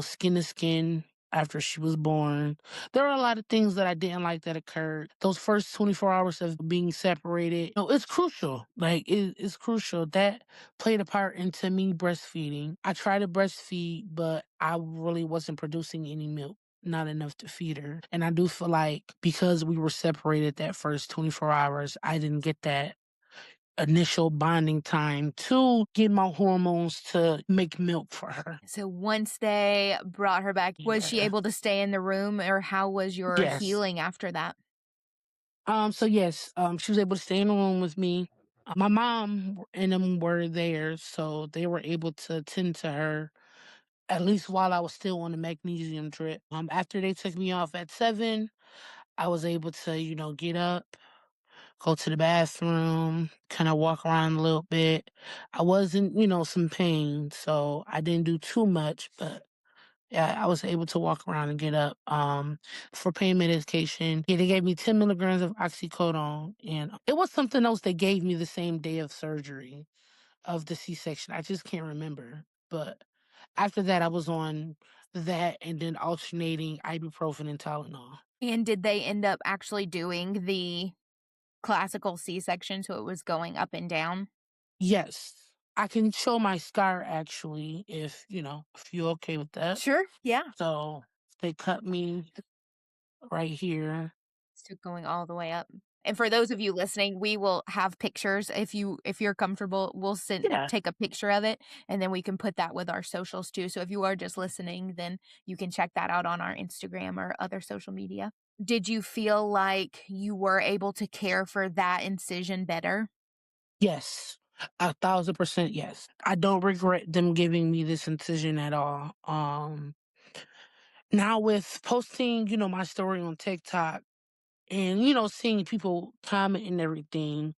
skin to skin after she was born. There are a lot of things that I didn't like that occurred. Those first 24 hours of being separated, it's crucial. Like, it's crucial. That played a part into me breastfeeding. I tried to breastfeed, but I really wasn't producing any milk. Not enough to feed her. And I do feel like because we were separated that first 24 hours, I didn't get that initial bonding time to get my hormones to make milk for her. So once they brought her back, was she Yeah. able to stay in the room or how was your Yes. healing after that? So yes, she was able to stay in the room with me. My mom and them were there, so they were able to tend to her at least while I was still on the magnesium drip. After they took me off at 7, I was able to, get up, go to the bathroom, kind of walk around a little bit. I was in, some pain, so I didn't do too much, but yeah, I was able to walk around and get up. For pain medication, yeah, they gave me 10 milligrams of oxycodone, and it was something else they gave me the same day of surgery of the C-section. I just can't remember, but after that, I was on that and then alternating ibuprofen and Tylenol. And did they end up actually doing the classical C-section so it was going up and down? Yes, I can show my scar actually, if you're okay with that. Sure. Yeah. So they cut me right here. So going all the way up. And for those of you listening, we will have pictures if you're comfortable, we'll send Yeah. take a picture of it and then we can put that with our socials too. So if you are just listening, then you can check that out on our Instagram or other social media. Did you feel like you were able to care for that incision better? Yes. 1,000% yes. I don't regret them giving me this incision at all. Now with posting, my story on TikTok and, seeing people comment and everything,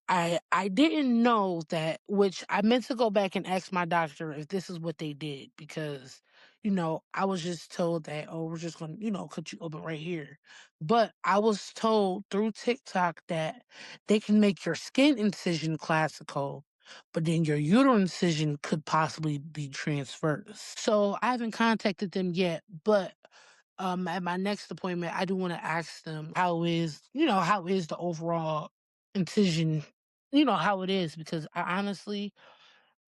I didn't know that, which I meant to go back and ask my doctor if this is what they did because, I was just told that, oh, we're just gonna, cut you open right here. But I was told through TikTok that they can make your skin incision classical, but then your uterine incision could possibly be transverse. So I haven't contacted them yet, but at my next appointment, I do want to ask them how is the overall incision, how it is, because I honestly,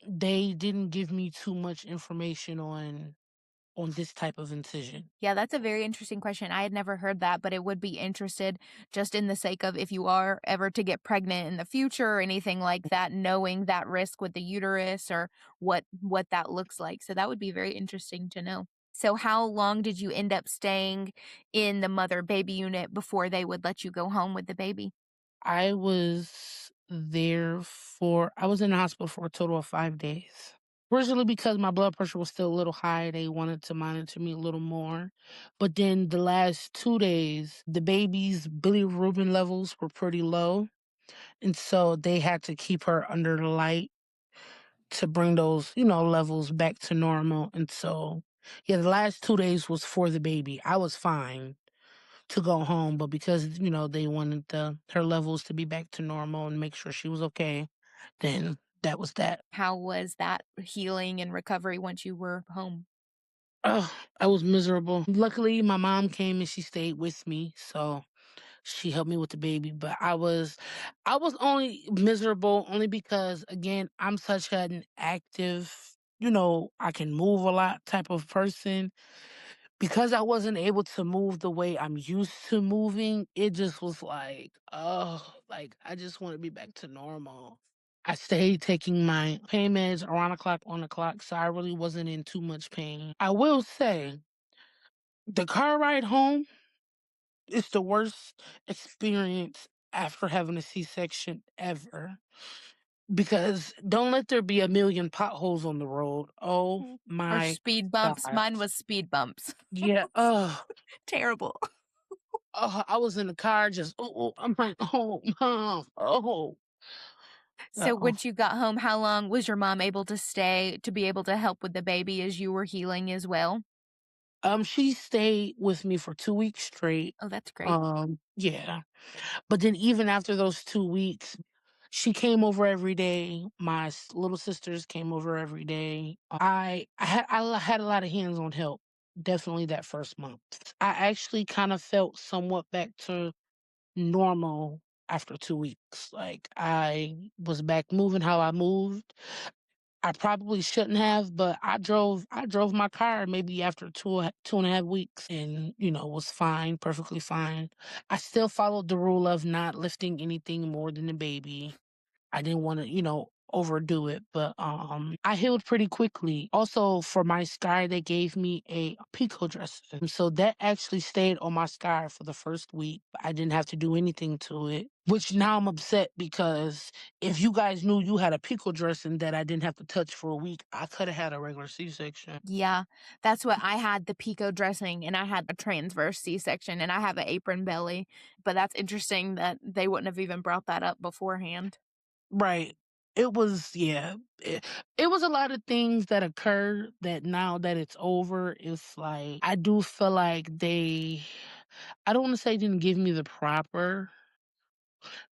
they didn't give me too much information on on this type of incision. Yeah, that's a very interesting question. I had never heard that, but it would be interested just in the sake of if you are ever to get pregnant in the future or anything like that, knowing that risk with the uterus or what that looks like. So that would be very interesting to know. So how long did you end up staying in the mother baby unit before they would let you go home with the baby? I was in the hospital for a total of 5 days. Originally, because my blood pressure was still a little high, they wanted to monitor me a little more. But then the last 2 days, the baby's bilirubin levels were pretty low. And so they had to keep her under the light to bring those, levels back to normal. And so, yeah, the last 2 days was for the baby. I was fine to go home, but because, they wanted her levels to be back to normal and make sure she was okay, then that was that. How was that healing and recovery once you were home? Ugh, I was miserable. Luckily, my mom came and she stayed with me, so she helped me with the baby. But I was only miserable only because, again, I'm such an active, I can move a lot type of person. Because I wasn't able to move the way I'm used to moving, it just was like, oh, like I just want to be back to normal. I stayed taking my pain meds around the clock, on the clock, so I really wasn't in too much pain. I will say, the car ride home is the worst experience after having a C-section ever. Because don't let there be a million potholes on the road. Oh Mm. Or my speed bumps. God. Mine was speed bumps. Yeah. Oh, Terrible. I was in the car just, I'm like, oh, mom, oh. So Uh-uh. once you got home, how long was your mom able to stay to be able to help with the baby as you were healing as well? She stayed with me for 2 weeks straight. Oh, that's great. Yeah. But then even after those 2 weeks, she came over every day. My little sisters came over every day. I had a lot of hands-on help. Definitely that first month. I actually kind of felt somewhat back to normal after 2 weeks. Like I was back moving how I moved. I probably shouldn't have, but I drove my car maybe after 2.5 weeks and, was fine, perfectly fine. I still followed the rule of not lifting anything more than the baby. I didn't want to, overdo it, but I healed pretty quickly. Also, for my scar, they gave me a Pico dressing. So that actually stayed on my scar for the first week. I didn't have to do anything to it, which now I'm upset because if you guys knew you had a Pico dressing that I didn't have to touch for a week, I could have had a regular C-section. Yeah, that's what I had the Pico dressing and I had a transverse C-section and I have an apron belly. But that's interesting that they wouldn't have even brought that up beforehand. Right. It was, yeah. It was a lot of things that occurred that now that it's over, it's like I do feel like I don't want to say didn't give me the proper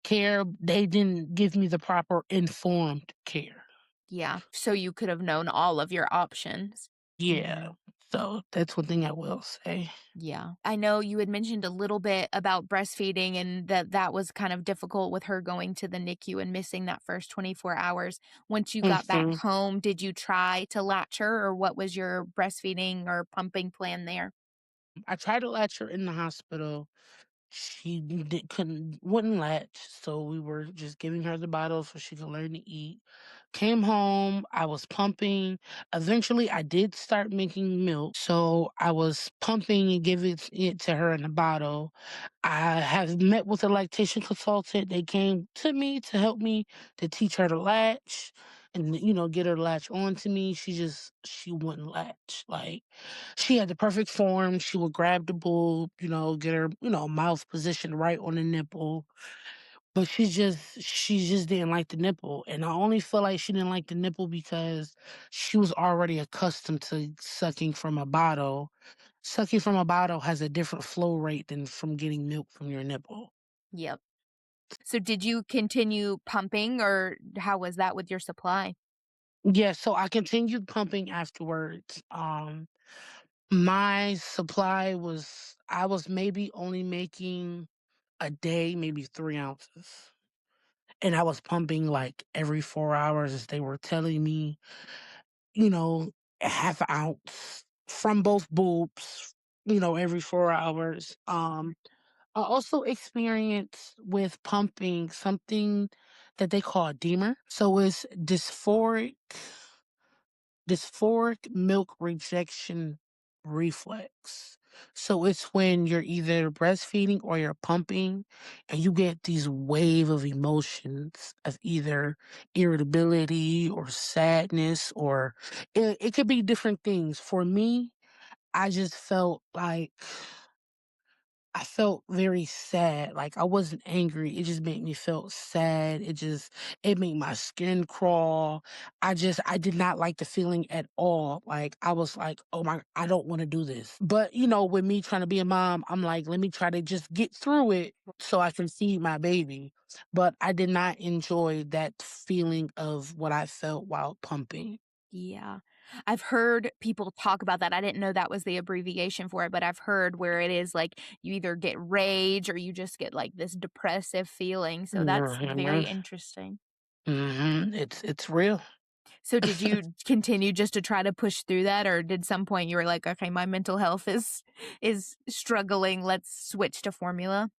care. They didn't give me the proper informed care. Yeah, so you could have known all of your options. Yeah. So that's one thing I will say. Yeah. I know you had mentioned a little bit about breastfeeding and that was kind of difficult with her going to the NICU and missing that first 24 hours. Once you got back Mhm. home, did you try to latch her or what was your breastfeeding or pumping plan there? I tried to latch her in the hospital. Wouldn't latch, so we were just giving her the bottle so she could learn to eat. Came home, I was pumping. Eventually, I did start making milk, so I was pumping and giving it to her in a bottle. I have met with a lactation consultant. They came to me to help me to teach her to latch and get her to latch on to me. She wouldn't latch. Like she had the perfect form. She would grab the boob, get her, mouth positioned right on the nipple. But she just didn't like the nipple. And I only feel like she didn't like the nipple because she was already accustomed to sucking from a bottle. Sucking from a bottle has a different flow rate than from getting milk from your nipple. Yep. So did you continue pumping or how was that with your supply? Yeah, so I continued pumping afterwards. My supply I was maybe only making a day, maybe 3 ounces. And I was pumping like every 4 hours as they were telling me, you know, a half ounce. from both boobs, every 4 hours. I also experienced with pumping something that they call DMER. So it's dysphoric milk rejection reflex. So it's when you're either breastfeeding or you're pumping and you get these wave of emotions of either irritability or sadness, or it could be different things. For me, I just felt like I felt very sad. Like, I wasn't angry. It just made me feel sad. It made my skin crawl. I did not like the feeling at all. Like, I was like, oh my, I don't want to do this. But, with me trying to be a mom, I'm like, let me try to just get through it so I can feed my baby. But I did not enjoy that feeling of what I felt while pumping. Yeah. I've heard people talk about that. I didn't know that was the abbreviation for it, but I've heard where it is like you either get rage or you just get like this depressive feeling. So that's very Mhm. interesting. It's real. So did you continue just to try to push through that, or did some point you were like, okay, my mental health is struggling. Let's switch to formula?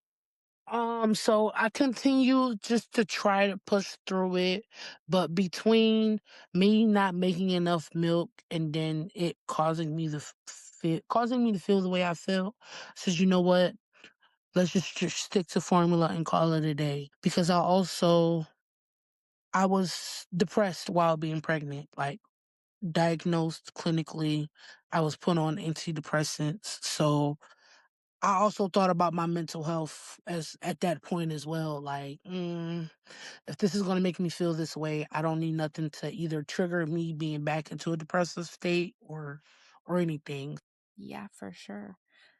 So I continue just to try to push through it, but between me not making enough milk and then it causing me to feel the way I feel, says, you know what? Let's just stick to formula and call it a day. Because I was depressed while being pregnant, like diagnosed clinically. I was put on antidepressants. So I also thought about my mental health as at that point as well. Like, if this is going to make me feel this way, I don't need nothing to either trigger me being back into a depressive state or anything. Yeah, for sure.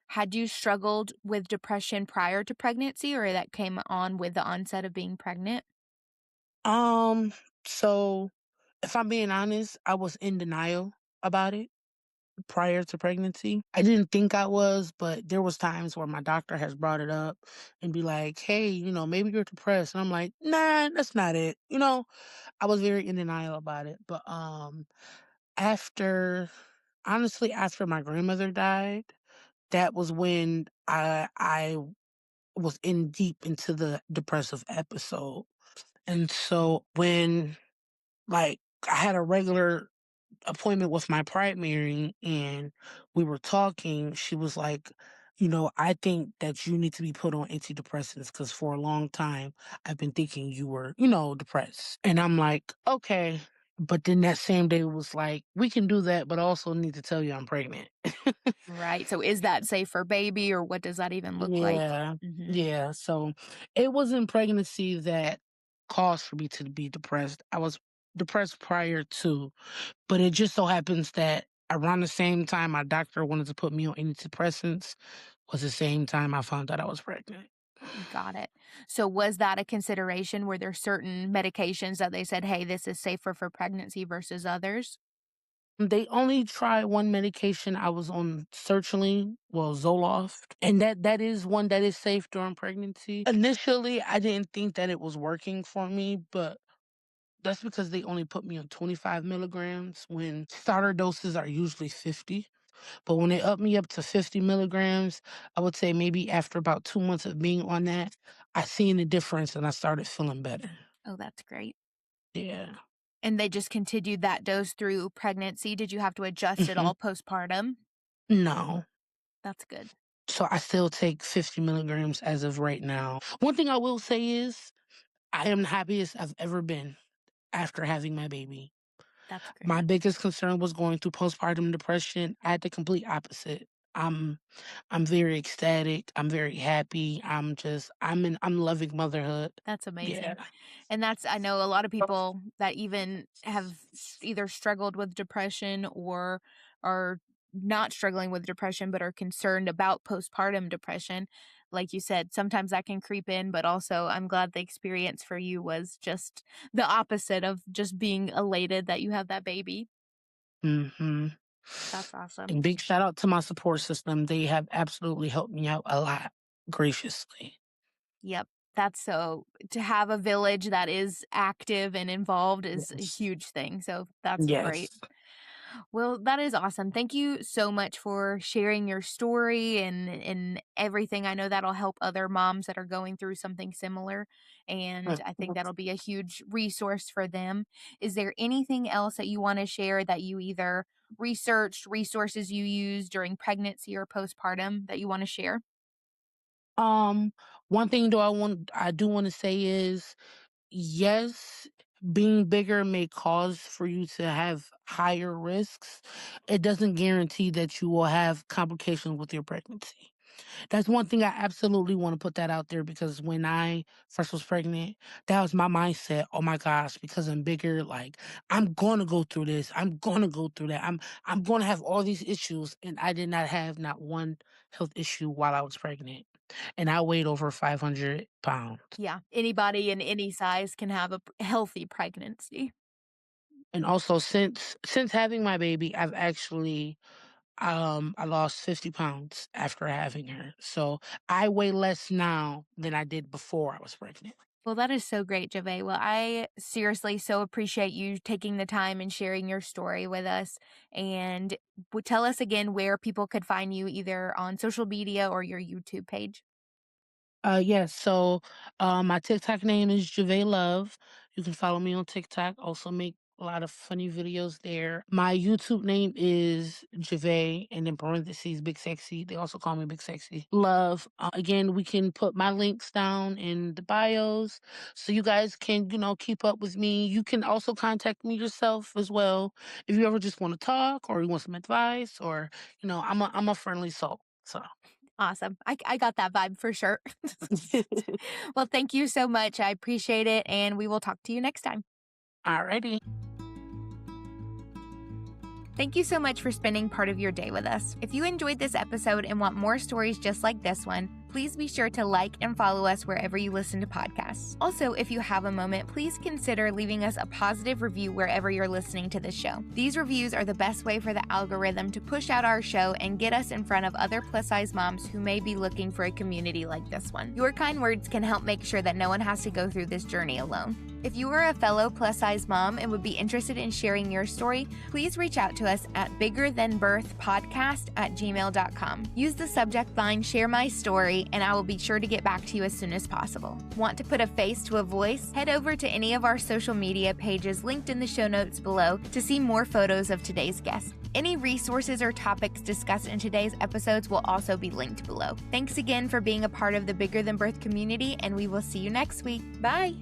Had you struggled with depression prior to pregnancy, or that came on with the onset of being pregnant? Um, so if I'm being honest, I was in denial about it prior to pregnancy. I didn't think I was, but there was times where my doctor has brought it up and be like, "Hey, maybe you're depressed." And I'm like, "Nah, that's not it." I was very in denial about it. But after honestly, after my grandmother died, that was when I was in deep into the depressive episode. And so when, like, I had a regular appointment with my primary and we were talking, she was like, I think that you need to be put on antidepressants because for a long time I've been thinking you were, depressed. And I'm like, okay. But then that same day was like, we can do that, but I also need to tell you I'm pregnant. Right. So is that safe for baby, or what does that even look like? Yeah. Mhm. Yeah. So it wasn't pregnancy that caused for me to be depressed. I was depressed prior to, but it just so happens that around the same time my doctor wanted to put me on antidepressants was the same time I found out I was pregnant. Got it. So was that a consideration? Were there certain medications that they said, "Hey, this is safer for pregnancy versus others?" They only tried one medication. I was on sertraline, well, Zoloft, and that is one that is safe during pregnancy. Initially, I didn't think that it was working for me, but that's because they only put me on 25 milligrams when starter doses are usually 50. But when they upped me up to 50 milligrams, I would say maybe after about 2 months of being on that, I seen the difference and I started feeling better. Oh, that's great. Yeah. And they just continued that dose through pregnancy? Did you have to adjust it Hmm. all postpartum? No. That's good. So I still take 50 milligrams as of right now. One thing I will say is I am the happiest I've ever been after having my baby. That's My great. biggest concern was going through postpartum depression. I had the complete opposite. I'm I'm very ecstatic. I'm very happy. I'm loving motherhood. That's Yeah. amazing. And that's I know a lot of people that even have either struggled with depression or are not struggling with depression but are concerned about postpartum depression. Like you said, sometimes that can creep in, but also I'm glad the experience for you was just the opposite of just being elated that you have that baby. Hmm. That's awesome. And big shout out to my support system. They have absolutely helped me out a lot graciously. Yep. That's so to have a village that is active and involved is a Yes. huge thing. So that's great. Yes. Well, that is awesome. Thank you so much for sharing your story and everything. I know that'll help other moms that are going through something similar, and I think that'll be a huge resource for them. Is there anything else that you want to share that you either researched, resources you used during pregnancy or postpartum that you want to share? Um, One thing I do want to say is yes, being bigger may cause for you to have higher risks. It doesn't guarantee that you will have complications with your pregnancy. That's one thing I absolutely want to put that out there because when I first was pregnant, that was my mindset. Oh my gosh, because I'm bigger, like I'm gonna go through this. I'm gonna go through that. I'm gonna have all these issues. And I did not have not one health issue while I was pregnant. And I weighed over 500 pounds. Yeah, anybody in any size can have a healthy pregnancy. And also since having my baby, I've actually I lost 50 pounds after having her. So I weigh less now than I did before I was pregnant. Well, that is so great, Javeé. Well, I seriously so appreciate you taking the time and sharing your story with us. And tell us again where people could find you either on social media or your YouTube page. Yes. So, my TikTok name is Javeé Love. You can follow me on TikTok. Also make a lot of funny videos there. My YouTube name is Javeé, and in parentheses, Big Sexy. They also call me Big Sexy Love. Again, we can put my links down in the bios, so you guys can, keep up with me. You can also contact me yourself as well if you ever just want to talk or you want some advice, or I'm a friendly soul. So. Awesome. I got that vibe for sure. Well, thank you so much. I appreciate it. And we will talk to you next time. Alrighty. Thank you so much for spending part of your day with us. If you enjoyed this episode and want more stories just like this one, please be sure to like and follow us wherever you listen to podcasts. Also, if you have a moment, please consider leaving us a positive review wherever you're listening to the show. These reviews are the best way for the algorithm to push out our show and get us in front of other plus-size moms who may be looking for a community like this one. Your kind words can help make sure that no one has to go through this journey alone. If you are a fellow plus-size mom and would be interested in sharing your story, please reach out to us at biggerthanbirthpodcast@gmail.com. Use the subject line "Share My Story" and I will be sure to get back to you as soon as possible. Want to put a face to a voice? Head over to any of our social media pages linked in the show notes below to see more photos of today's guest. Any resources or topics discussed in today's episodes will also be linked below. Thanks again for being a part of the Bigger Than Birth community, and we will see you next week. Bye!